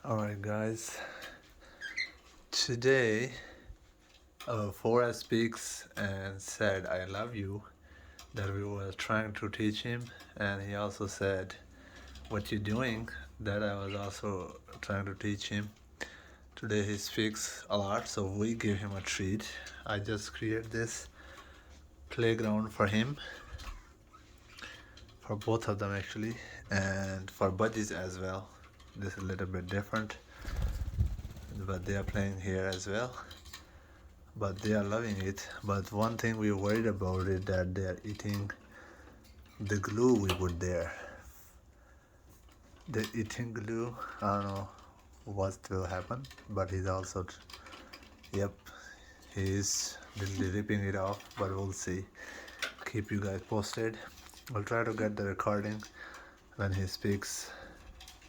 Alright, guys, today Forrest speaks and said, I love you, that we were trying to teach him, and he also said, what you doing, that I was also trying to teach him. Today he speaks a lot, so we give him a treat. I just created this playground for him, for both of them actually, and for budgies as well. This is a little bit different, but they are playing here as well. But they are loving it. But one thing we worried about is that they are eating the glue we put there. They're eating glue. I don't know what will happen, but he's also, yep, he's ripping it off, but we'll see. Keep you guys posted. I'll try to get the recording when he speaks